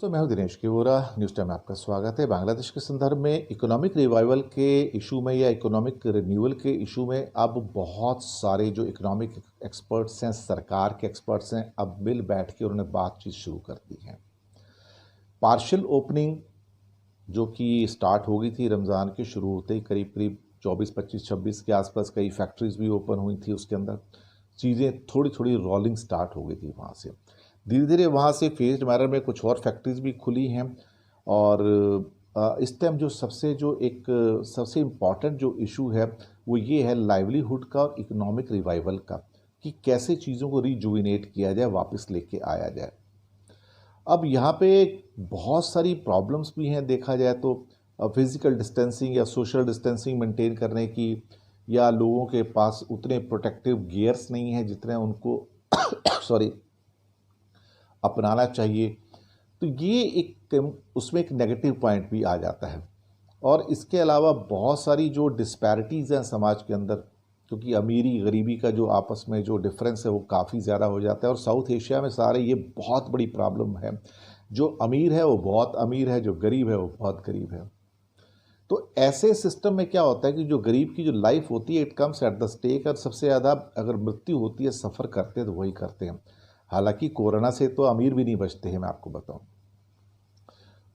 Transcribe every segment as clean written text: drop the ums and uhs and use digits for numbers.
मैं हूं Dinesh kewra. News time में आपका स्वागत है। बांग्लादेश के संदर्भ में इकोनॉमिक रिवाइवल के इशू में या इकोनॉमिक रिन्यूअल के इशू में अब बहुत सारे जो इकोनॉमिक एक्सपर्ट्स हैं, सरकार के एक्सपर्ट्स हैं, अब मिल बैठ के उन्होंने बातचीत शुरू कर दी है। पार्शियल ओपनिंग जो कि स्टार्ट हो गई थी रमज़ान के शुरू होते ही, करीब करीब 24, 25, 26 के आसपास कई फैक्ट्रीज भी ओपन हुई थी। उसके अंदर चीज़ें थोड़ी थोड़ी रोलिंग स्टार्ट हो गई थी। वहाँ से धीरे धीरे वहाँ से फेज्ड मैनर में कुछ और फैक्ट्रीज भी खुली हैं। और इस टाइम सबसे इम्पॉर्टेंट जो इशू है वो ये है लाइवलीहुड का और इकोनॉमिक रिवाइवल का, कि कैसे चीज़ों को रिजुविनेट किया जाए, वापस लेके आया जाए। अब यहाँ पे बहुत सारी प्रॉब्लम्स भी हैं देखा जाए तो, फिज़िकल डिस्टेंसिंग या सोशल डिस्टेंसिंग मेंटेन करने की, या लोगों के पास उतने प्रोटेक्टिव गियर्स नहीं हैं जितने उनको सॉरी अपनाना चाहिए। तो ये उसमें एक नेगेटिव पॉइंट भी आ जाता है। और इसके अलावा बहुत सारी जो डिस्पैरिटीज़ हैं समाज के अंदर, क्योंकि अमीरी गरीबी का जो आपस में जो डिफरेंस है वो काफ़ी ज़्यादा हो जाता है। और साउथ एशिया में सारे ये बहुत बड़ी प्रॉब्लम है। जो अमीर है वो बहुत अमीर है, जो गरीब है वो बहुत गरीब है। तो ऐसे सिस्टम में क्या होता है कि जो गरीब की जो लाइफ होती है, it comes at the stake. और सबसे ज़्यादा अगर मृत्यु होती है, सफ़र करते हैं तो वही करते हैं। हालांकि कोरोना से तो अमीर भी नहीं बचते हैं, मैं आपको बताऊं।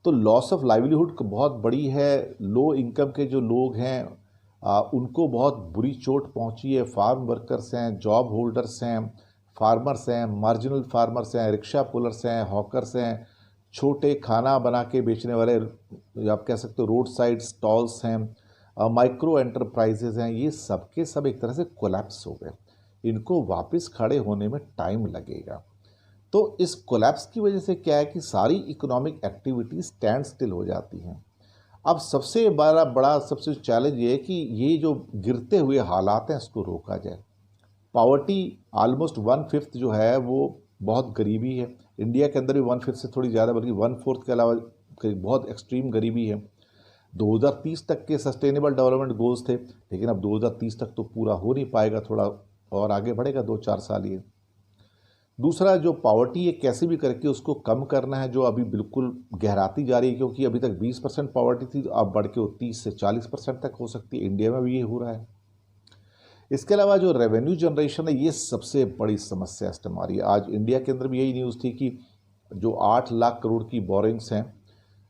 तो लॉस ऑफ लाइवलीहुड बहुत बड़ी है। लो इनकम के जो लोग हैं उनको बहुत बुरी चोट पहुंची है। फार्म वर्कर्स हैं, जॉब होल्डर्स हैं, फार्मर्स हैं, मार्जिनल फार्मर्स हैं, रिक्शा पुलर्स हैं, हॉकर्स हैं, छोटे खाना बना के बेचने वाले, आप कह सकते हो रोड साइड स्टॉल्स हैं, माइक्रो एंटरप्राइजेज हैं। ये सब के सब एक तरह से कोलैप्स हो गए। इनको वापस खड़े होने में टाइम लगेगा। तो इस कोलैप्स की वजह से क्या है कि सारी इकोनॉमिक एक्टिविटी स्टैंड स्टिल हो जाती हैं। अब सबसे सबसे चैलेंज ये है कि ये जो गिरते हुए हालात हैं इसको रोका जाए। पावर्टी ऑलमोस्ट 1/5 जो है वो बहुत गरीबी है। इंडिया के अंदर भी 1/5 से थोड़ी ज़्यादा, बल्कि 1/4 के अलावा बहुत एक्सट्रीम गरीबी है। 2030 तक के सस्टेनेबल डेवलपमेंट गोल्स थे, लेकिन अब 2030 तक तो पूरा हो नहीं पाएगा, थोड़ा और आगे बढ़ेगा 2-4 साल ये। दूसरा, जो पावर्टी है कैसे भी करके उसको कम करना है, जो अभी बिल्कुल गहराती जा रही है, क्योंकि अभी तक 20% पावर्टी थी, तो अब बढ़ के वो 30 से 40% तक हो सकती है। इंडिया में भी ये हो रहा है। इसके अलावा जो रेवेन्यू जनरेशन है, ये सबसे बड़ी समस्या इस टाइम आ रही है। आज इंडिया के अंदर भी यही न्यूज़ थी कि जो 8 लाख करोड़ की बोरिंग्स हैं,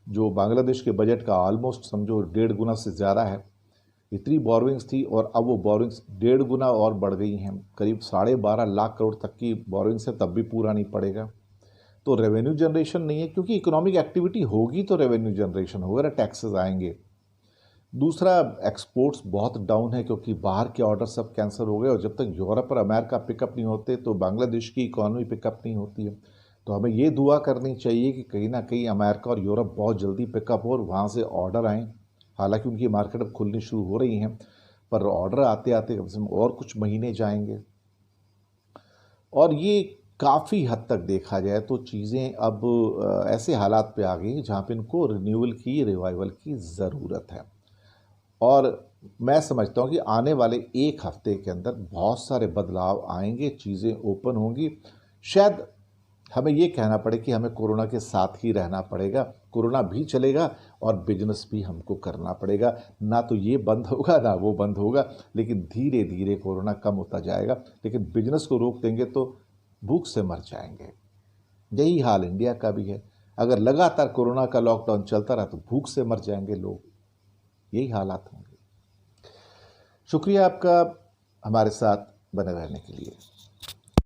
जो बांग्लादेश के बजट का ऑलमोस्ट समझो 1.5 गुना से ज़्यादा है, इतनी बोरिंग्स थी। और अब वो बोरिंग्स 1.5 गुना और बढ़ गई हैं, करीब 12.5 लाख करोड़ तक की बोरिंग्स है, तब भी पूरा नहीं पड़ेगा। तो रेवेन्यू जनरेशन नहीं है, क्योंकि इकोनॉमिक एक्टिविटी होगी तो रेवेन्यू जनरेशन होगा ना, टैक्सेस आएंगे। दूसरा, एक्सपोर्ट्स बहुत डाउन है, क्योंकि बाहर के ऑर्डर सब कैंसिल हो गए। और जब तक यूरोप और अमेरिका पिकअप नहीं होते तो बांग्लादेश की इकॉनमी पिकअप नहीं होती है। तो हमें ये दुआ करनी चाहिए कि कहीं ना कहीं अमेरिका और यूरोप बहुत जल्दी पिकअप हो और वहाँ से ऑर्डर आएँ। हालांकि उनकी मार्केट अब खुलनी शुरू हो रही हैं, पर ऑर्डर आते आते कम से कम और कुछ महीने जाएंगे। और ये काफ़ी हद तक देखा जाए तो चीज़ें अब ऐसे हालात पे आ गई जहाँ पे इनको रिन्यूअल की, रिवाइवल की ज़रूरत है। और मैं समझता हूँ कि आने वाले 1 हफ्ते के अंदर बहुत सारे बदलाव आएंगे, चीज़ें ओपन होंगी। शायद हमें ये कहना पड़े कि हमें कोरोना के साथ ही रहना पड़ेगा। कोरोना भी चलेगा और बिजनेस भी हमको करना पड़ेगा। ना तो ये बंद होगा ना वो बंद होगा, लेकिन धीरे धीरे कोरोना कम होता जाएगा। लेकिन बिजनेस को रोक देंगे तो भूख से मर जाएंगे। यही हाल इंडिया का भी है। अगर लगातार कोरोना का लॉकडाउन चलता रहा तो भूख से मर जाएंगे लोग। यही हालात होंगे। शुक्रिया आपका हमारे साथ बने रहने के लिए।